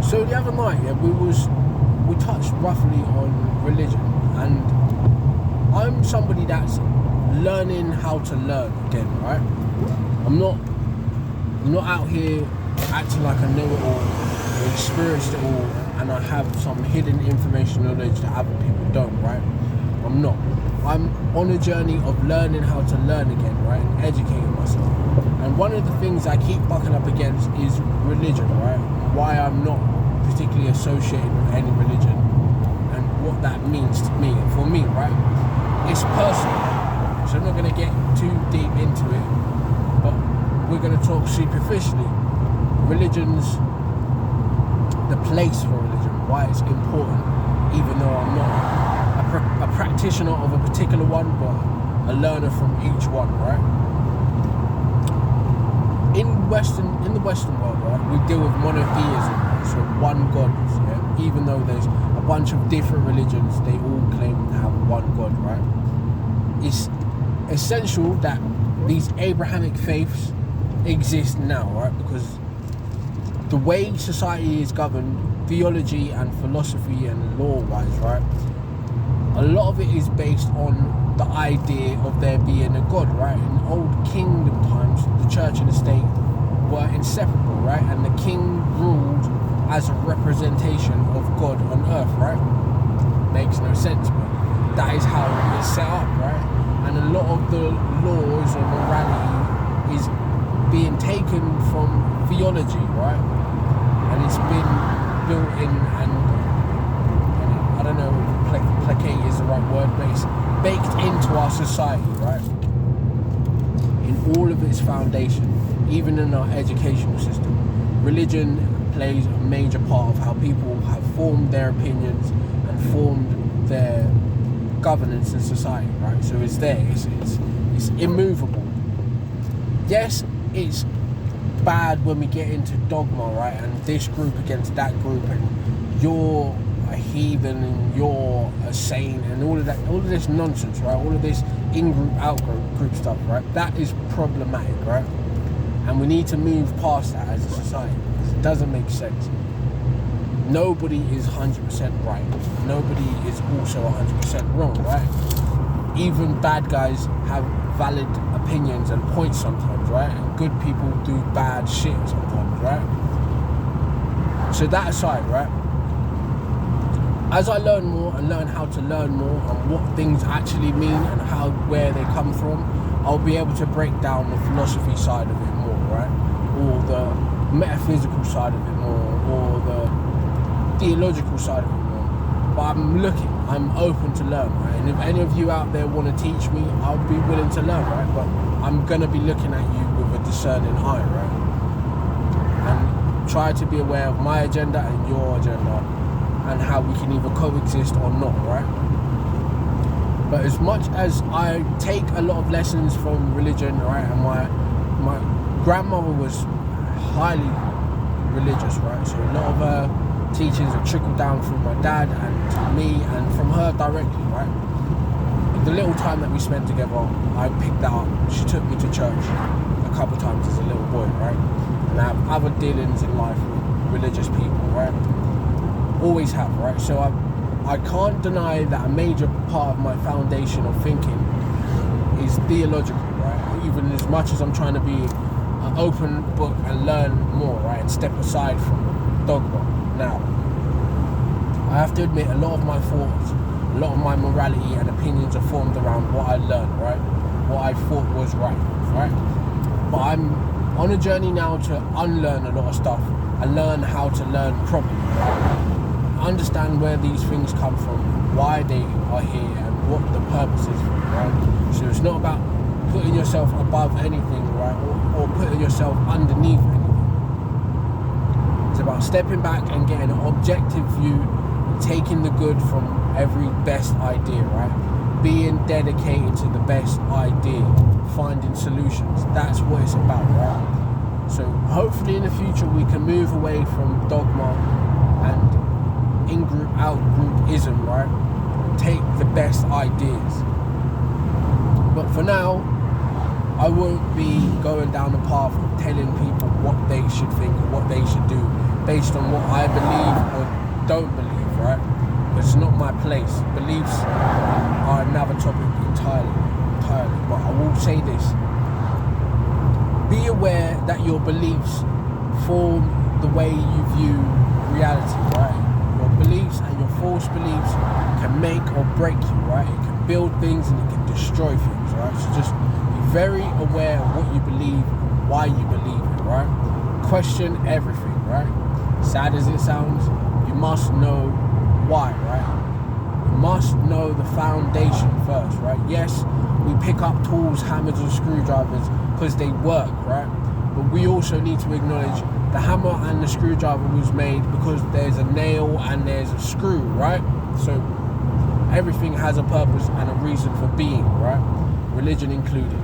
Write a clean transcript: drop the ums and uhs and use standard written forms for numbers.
So the other night, we touched roughly on religion, and I'm somebody that's learning how to learn again, right? I'm not out here acting like I know it all or experienced it all, and I have some hidden information knowledge that other people don't, right? I'm not. I'm on a journey of learning how to learn again, right, and educating myself. And one of the things I keep bucking up against is religion, right? Why I'm not particularly associated with any religion and what that means to me. And for me, right, it's personal. So I'm not going to get too deep into it, but we're going to talk superficially. Religion's the place for religion, why it's important, even though I'm not a practitioner of a particular one, but a learner from each one, right? In the Western world, right, we deal with monotheism, so one God, yeah? Even though there's a bunch of different religions, they all claim to have one God, right? It's essential that these Abrahamic faiths exist now, right? Because the way society is governed, theology and philosophy and law-wise, right, a lot of it is based on the idea of there being a God, right? In old kingdom times, the church and the state were inseparable, right? And the king ruled as a representation of God on earth, right? Makes no sense, but that is how it's set up, right? And a lot of the laws and morality is being taken from theology, right? And it's been built in, and I don't know if placate is the right word, but it's baked into our society, right? In all of its foundation, even in our educational system. Religion plays a major part of how people have formed their opinions and formed their governance in society, right? So it's there, it's immovable. Yes, it's bad when we get into dogma, right? And this group against that group, and you're a heathen and you're a saint, and all of this nonsense, right? All of this in-group, out-group stuff, right? That is problematic, right? And we need to move past that as a society, because it doesn't make sense. Nobody is 100% right. Nobody is also 100% wrong, right? Even bad guys have valid opinions and points sometimes, right? And good people do bad shit sometimes, right? So that aside, right? As I learn more and learn how to learn more and what things actually mean and where they come from, I'll be able to break down the philosophy side of it more, right? Or the metaphysical side of it more, or the theological side of it more. But I'm open to learn, right? And if any of you out there want to teach me, I'll be willing to learn, right? But I'm going to be looking at you with a discerning eye, right? And try to be aware of my agenda and your agenda, and how we can either coexist or not, right? But as much as I take a lot of lessons from religion, right, and my grandmother was highly religious, right? So a lot of her teachings have trickled down from my dad and to me and from her directly, right? The little time that we spent together, I picked that up. She took me to church a couple of times as a little boy, right? And I have other dealings in life with religious people, right? Always have, right? So I can't deny that a major part of my foundation of thinking is theological, right? Even as much as I'm trying to be an open book and learn more, right? And step aside from dogma. Now, I have to admit, a lot of my thoughts, a lot of my morality and opinions are formed around what I learned, right? What I thought was right? But I'm on a journey now to unlearn a lot of stuff and learn how to learn properly, right? Understand where these things come from, why they are here, and what the purpose is for it, right? So it's not about putting yourself above anything, right, or putting yourself underneath anything. It's about stepping back and getting an objective view, taking the good from every best idea, right? Being dedicated to the best idea, finding solutions. That's what it's about, right? So hopefully in the future we can move away from dogma and in-group, out-groupism, right? Take the best ideas. But for now, I won't be going down the path of telling people what they should think or what they should do based on what I believe or don't believe, right? It's not my place. Beliefs are another topic entirely. But I will say this. Be aware that your beliefs form the way you view reality, right? Your beliefs and your false beliefs can make or break you, right? It can build things and it can destroy things, right? So just be very aware of what you believe, why you believe it, right? Question everything, right? Sad as it sounds, you must know why, right? You must know the foundation first, right? Yes, we pick up tools, hammers and screwdrivers because they work, right? But we also need to acknowledge the hammer and the screwdriver was made because there's a nail and there's a screw, right? So everything has a purpose and a reason for being, right? Religion included.